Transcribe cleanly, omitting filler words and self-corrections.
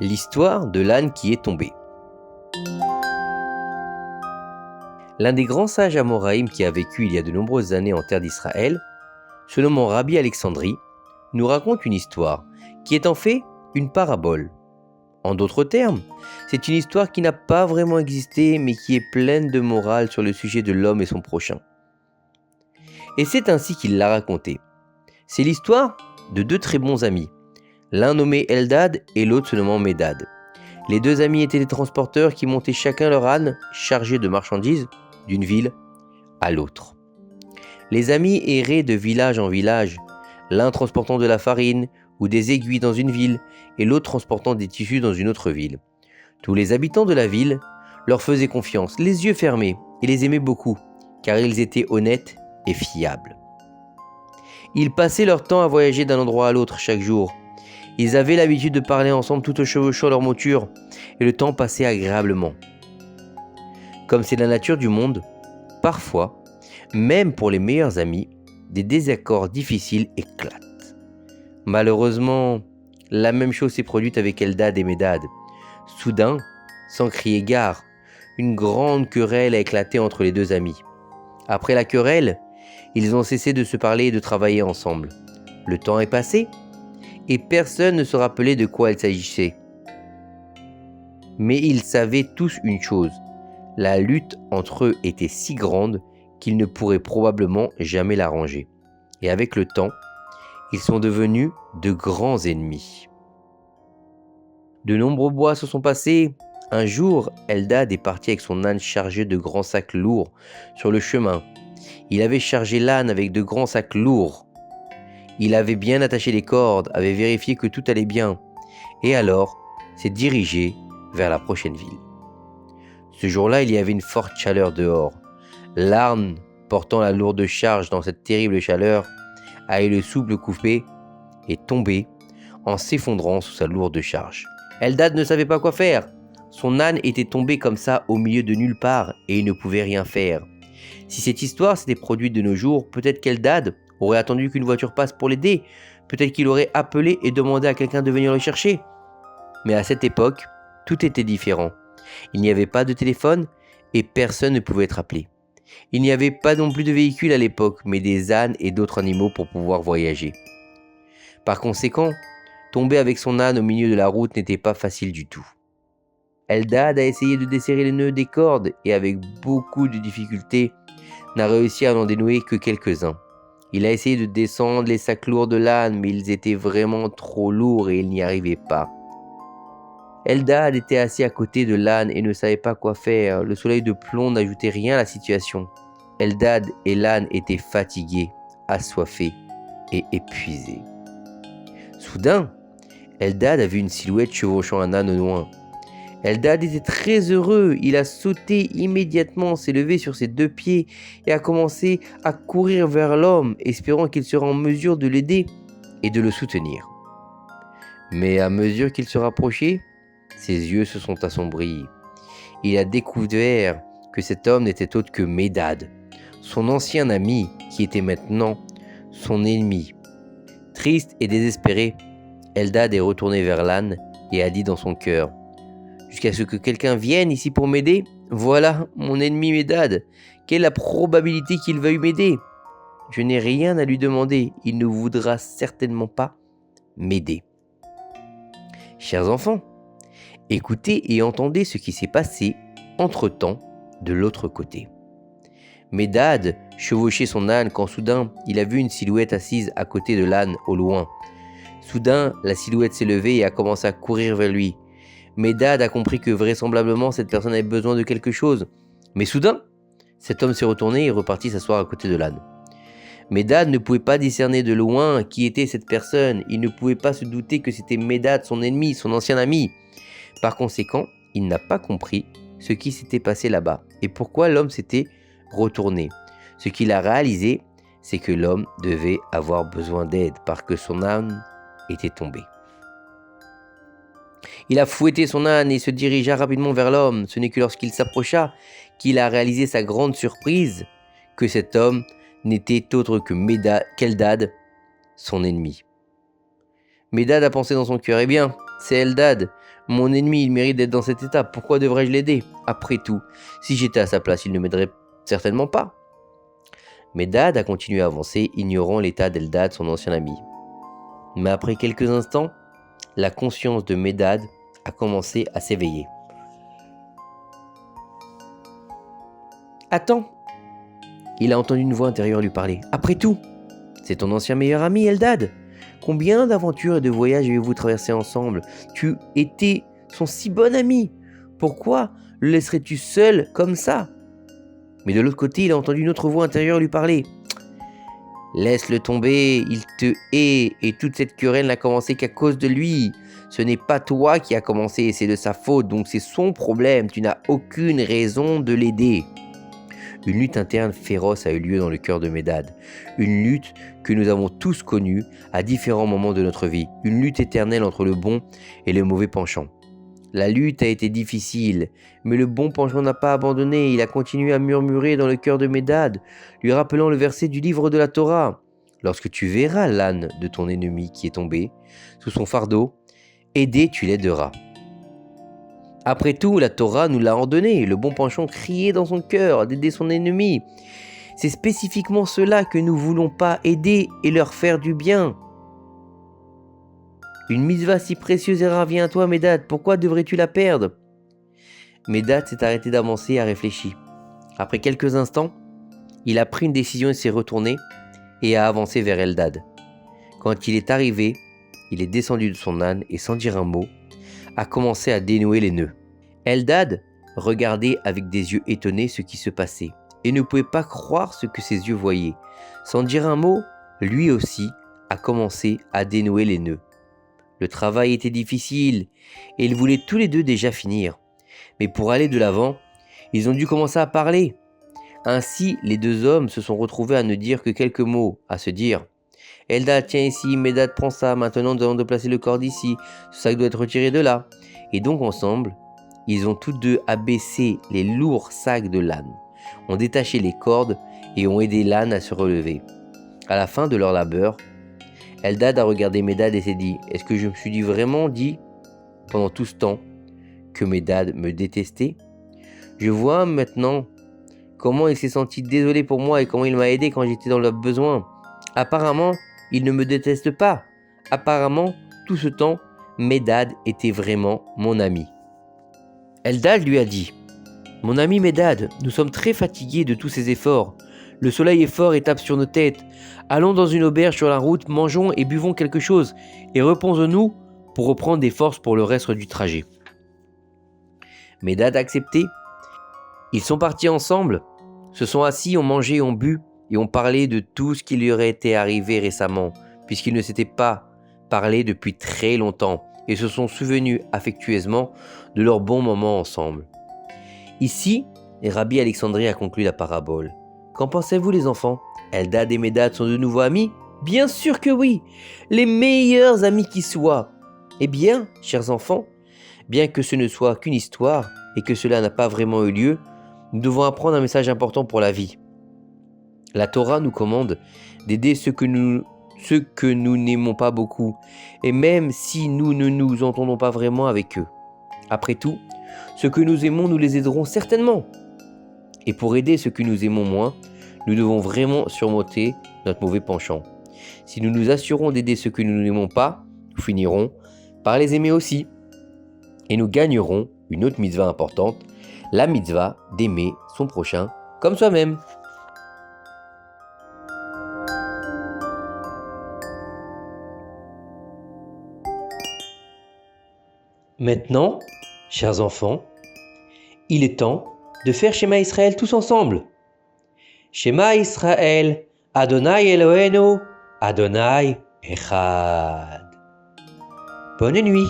L'histoire de l'âne qui est tombé. L'un des grands sages Amoraïm qui a vécu il y a de nombreuses années en terre d'Israël, se nommant Rabbi Alexandrie, nous raconte une histoire qui est en fait une parabole. En d'autres termes, c'est une histoire qui n'a pas vraiment existé mais qui est pleine de morale sur le sujet de l'homme et son prochain. Et c'est ainsi qu'il l'a racontée. C'est l'histoire de deux très bons amis, l'un nommé Eldad et l'autre se nommant Médad. Les deux amis étaient des transporteurs qui montaient chacun leur âne chargé de marchandises d'une ville à l'autre. Les amis erraient de village en village, l'un transportant de la farine ou des aiguilles dans une ville et l'autre transportant des tissus dans une autre ville. Tous les habitants de la ville leur faisaient confiance, les yeux fermés, et les aimaient beaucoup, car ils étaient honnêtes et fiables. Ils passaient leur temps à voyager d'un endroit à l'autre chaque jour. Ils avaient l'habitude de parler ensemble tout en chevauchant leur monture, et le temps passait agréablement. Comme c'est la nature du monde, parfois, même pour les meilleurs amis, des désaccords difficiles éclatent. Malheureusement, la même chose s'est produite avec Eldad et Médad. Soudain, sans crier gare, une grande querelle a éclaté entre les deux amis. Après la querelle, ils ont cessé de se parler et de travailler ensemble. Le temps est passé, et personne ne se rappelait de quoi il s'agissait. Mais ils savaient tous une chose, la lutte entre eux était si grande qu'ils ne pourraient probablement jamais l'arranger. Et avec le temps, ils sont devenus de grands ennemis. De nombreux mois se sont passés. Un jour, Eldad est parti avec son âne chargé de grands sacs lourds sur le chemin. Il avait chargé l'âne avec de grands sacs lourds. Il avait bien attaché les cordes, avait vérifié que tout allait bien, et alors s'est dirigé vers la prochaine ville. Ce jour-là, il y avait une forte chaleur dehors. L'âne, portant la lourde charge dans cette terrible chaleur, a eu le souffle coupé et tombé en s'effondrant sous sa lourde charge. Eldad ne savait pas quoi faire. Son âne était tombé comme ça au milieu de nulle part et il ne pouvait rien faire. Si cette histoire s'était produite de nos jours, peut-être qu'Eldad aurait attendu qu'une voiture passe pour l'aider, peut-être qu'il aurait appelé et demandé à quelqu'un de venir le chercher. Mais à cette époque, tout était différent. Il n'y avait pas de téléphone et personne ne pouvait être appelé. Il n'y avait pas non plus de véhicules à l'époque, mais des ânes et d'autres animaux pour pouvoir voyager. Par conséquent, tomber avec son âne au milieu de la route n'était pas facile du tout. Eldad a essayé de desserrer les nœuds des cordes et avec beaucoup de difficultés, n'a réussi à n'en dénouer que quelques-uns. Il a essayé de descendre les sacs lourds de l'âne, mais ils étaient vraiment trop lourds et il n'y arrivait pas. Eldad était assis à côté de l'âne et ne savait pas quoi faire. Le soleil de plomb n'ajoutait rien à la situation. Eldad et l'âne étaient fatigués, assoiffés et épuisés. Soudain, Eldad a vu une silhouette chevauchant un âne au loin. Eldad était très heureux, il a sauté immédiatement, s'est levé sur ses deux pieds et a commencé à courir vers l'homme, espérant qu'il serait en mesure de l'aider et de le soutenir. Mais à mesure qu'il se rapprochait, ses yeux se sont assombris. Il a découvert que cet homme n'était autre que Médad, son ancien ami qui était maintenant son ennemi. Triste et désespéré, Eldad est retourné vers l'âne et a dit dans son cœur: jusqu'à ce que quelqu'un vienne ici pour m'aider. Voilà mon ennemi Médad. Quelle est la probabilité qu'il veuille m'aider? Je n'ai rien à lui demander. Il ne voudra certainement pas m'aider. Chers enfants, écoutez et entendez ce qui s'est passé entre-temps de l'autre côté. Médad chevauchait son âne quand soudain il a vu une silhouette assise à côté de l'âne au loin. Soudain, la silhouette s'est levée et a commencé à courir vers lui. Médad a compris que vraisemblablement cette personne avait besoin de quelque chose. Mais soudain, cet homme s'est retourné et est reparti s'asseoir à côté de l'âne. Médad ne pouvait pas discerner de loin qui était cette personne. Il ne pouvait pas se douter que c'était Médad, son ennemi, son ancien ami. Par conséquent, il n'a pas compris ce qui s'était passé là-bas et pourquoi l'homme s'était retourné. Ce qu'il a réalisé, c'est que l'homme devait avoir besoin d'aide parce que son âne était tombé. Il a fouetté son âne et se dirigea rapidement vers l'homme. Ce n'est que lorsqu'il s'approcha qu'il a réalisé sa grande surprise que cet homme n'était autre que qu'Eldad, son ennemi. Médad a pensé dans son cœur: eh bien, c'est Eldad, Mon ennemi, il mérite d'être dans cet état, pourquoi devrais-je l'aider? Après tout, si j'étais à sa place, il ne m'aiderait certainement pas. Medad a continué à avancer, ignorant l'état d'Eldad, son ancien ami. Mais après quelques instants, la conscience de Medad a commencé à s'éveiller. Attends, il a entendu une voix intérieure lui parler. Après tout, c'est ton ancien meilleur ami Eldad. Combien d'aventures et de voyages avez-vous traversé ensemble? Tu étais son si bon ami. Pourquoi le laisserais-tu seul comme ça? Mais de l'autre côté, il a entendu une autre voix intérieure lui parler. Laisse-le tomber, il te hait, et toute cette querelle n'a commencé qu'à cause de lui. Ce n'est pas toi qui as commencé, c'est de sa faute, donc c'est son problème, tu n'as aucune raison de l'aider. Une lutte interne féroce a eu lieu dans le cœur de Medad. Une lutte que nous avons tous connue à différents moments de notre vie. Une lutte éternelle entre le bon et le mauvais penchant. La lutte a été difficile, mais le bon penchant n'a pas abandonné. Il a continué à murmurer dans le cœur de Medad, lui rappelant le verset du livre de la Torah. Lorsque tu verras l'âne de ton ennemi qui est tombé sous son fardeau, aidé tu l'aideras. Après tout, la Torah nous l'a ordonné. Le bon penchant criait dans son cœur d'aider son ennemi. C'est spécifiquement cela que nous voulons pas aider et leur faire du bien. Une mitzvah si précieuse et rare vient à toi, Medad. Pourquoi devrais-tu la perdre? Medad s'est arrêté d'avancer et a réfléchi. Après quelques instants, il a pris une décision et s'est retourné et a avancé vers Eldad. Quand il est arrivé, il est descendu de son âne et sans dire un mot, a commencé à dénouer les nœuds. Eldad regardait avec des yeux étonnés ce qui se passait et ne pouvait pas croire ce que ses yeux voyaient. Sans dire un mot, lui aussi a commencé à dénouer les nœuds. Le travail était difficile et ils voulaient tous les deux déjà finir. Mais pour aller de l'avant, ils ont dû commencer à parler. Ainsi, les deux hommes se sont retrouvés à ne dire que quelques mots, à se dire « Eldad, tiens ici, Medad, prends ça, maintenant nous allons déplacer le corps d'ici, ce sac doit être retiré de là. » Et donc ensemble, ils ont tous deux abaissé les lourds sacs de l'âne, ont détaché les cordes et ont aidé l'âne à se relever. À la fin de leur labeur, Eldad a regardé Medad et s'est dit « Est-ce que je me suis vraiment dit, pendant tout ce temps, que Medad me détestait? Je vois maintenant comment il s'est senti désolé pour moi et comment il m'a aidé quand j'étais dans le besoin. Apparemment, il ne me déteste pas. Apparemment, tout ce temps, Medad était vraiment mon ami. » Eldad lui a dit « Mon ami Medad, nous sommes très fatigués de tous ces efforts. Le soleil est fort et tape sur nos têtes. Allons dans une auberge sur la route, mangeons et buvons quelque chose, et reposons-nous pour reprendre des forces pour le reste du trajet. » Medad a accepté. Ils sont partis ensemble, se sont assis, ont mangé, ont bu, et ont parlé de tout ce qui lui aurait été arrivé récemment, puisqu'ils ne s'étaient pas parlé depuis très longtemps, et se sont souvenus affectueusement de leurs bons moments ensemble. Ici, Rabbi Alexandrie a conclu la parabole. Qu'en pensez-vous les enfants? Eldad et Medad sont de nouveau amis? Bien sûr que oui, les meilleurs amis qui soient. Eh bien, chers enfants, bien que ce ne soit qu'une histoire et que cela n'a pas vraiment eu lieu, nous devons apprendre un message important pour la vie. La Torah nous commande d'aider ceux que nous n'aimons pas beaucoup, et même si nous ne nous entendons pas vraiment avec eux. Après tout, ceux que nous aimons, nous les aiderons certainement. Et pour aider ceux que nous aimons moins, nous devons vraiment surmonter notre mauvais penchant. Si nous nous assurons d'aider ceux que nous n'aimons pas, nous finirons par les aimer aussi. Et nous gagnerons une autre mitzvah importante, la mitzvah d'aimer son prochain comme soi-même. Maintenant, chers enfants, il est temps de faire Shema Israël tous ensemble. Shema Israël, Adonai Eloheinu, Adonai Echad. Bonne nuit.